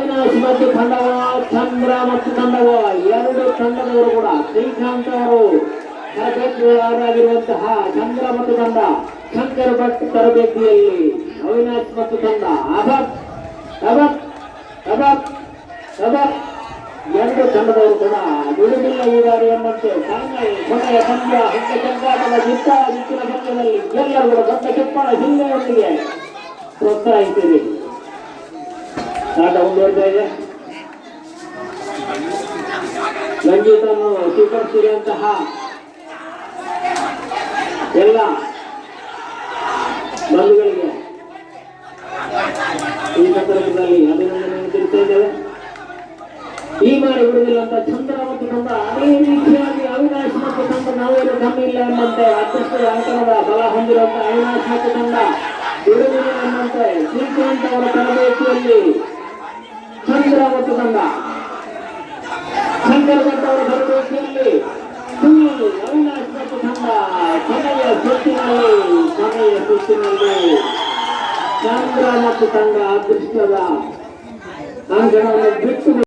ಅವಿನಾಶ್ ಮತ್ತು ತಂಡವ, ಚಂದ್ರ ಮತ್ತು ತಂಡವ, ಎರಡು ತಂಡದವರು ಕೂಡ ಶ್ರೀಕಾಂತ್ ಅವರು ತರಬೇತುದಾರರಾಗಿರುವಂತಹ ಚಂದ್ರ ಮತ್ತು ತಂಡ, ಶಂಕರ್ ಭಟ್ ತರಬೇತಿಯಲ್ಲಿ ಅವಿನಾಶ್ ಮತ್ತು ತಂಡ. ಎರಡು ತಂಡದವರು ಕೂಡ ಬಿಡುವಿಲ್ಲ ಊರಾರಿ ಎಂಬಂತೆ ಕೊನೆಯ ಪಂದ್ಯ ಹಿಂದೆ ಚಂದ್ರಾಟದ ದಿಕ್ಕಿನ ಪಂದ್ಯದಲ್ಲಿ ಎಲ್ಲರೂ ಕೂಡ ದೊಡ್ಡ ಕೆಪ್ಪಳ ಜಿಲ್ಲೆಯೊಂದಿಗೆ ಪ್ರೋತ್ಸಾಹಿಸಿದೆ. ಆಟ ಮುಂದುವರಿತಾ ಇದೆ. ಸಂಗೀತವನ್ನು ಸ್ವೀಕರಿಸಿರುವಂತಹ ಎಲ್ಲ ಬಂಧುಗಳಿಗೆ ಈ ಸಂದರ್ಭದಲ್ಲಿ ಅಭಿನಂದನೆಯನ್ನು ತಿಳಿಸ್ತಾ ಇದ್ದೇವೆ. ಈ ಬಾರಿ ಬಿಡುವುದಿಲ್ಲ ಅಂತ ಚಂದ್ರ ಮತ್ತು ತಂಡ, ಅದೇ ರೀತಿಯಾಗಿ ಅವಿನಾಶ್ ಮತ್ತು ತಂಡ ನಾವೇನು ಕಮ್ಮಿ ಇಲ್ಲ ಎಂಬಂತೆ ಅದೃಷ್ಟದ ಅಂಕಣದ ಬಲ ಹೊಂದಿರುವಂತಹ ಅವಿನಾಶ್ ಮತ್ತು ತಂಡ ಬಿಡುವುದಿಲ್ಲ ಎಂಬಂತೆ ಶ್ರೀಕಾಂತ್ ಅವರ ತರಬೇತಿಯಲ್ಲಿ ಚಂದ್ರ ಮತ್ತು ತಂಡ, ಶಂಕರ್ ಭಟ್ ಅವರ ತರಬೇತಿಯಲ್ಲಿ ಅವಿನಾಶ್ ಮತ್ತು ತಂಡ ಕೊನೆಯ ಸುತ್ತಿನಲ್ಲಿ ಚಂದ್ರ ಮತ್ತು ತಂಡ ಅದೃಷ್ಟದ ಅಂಕಣವನ್ನು ಬಿಟ್ಟು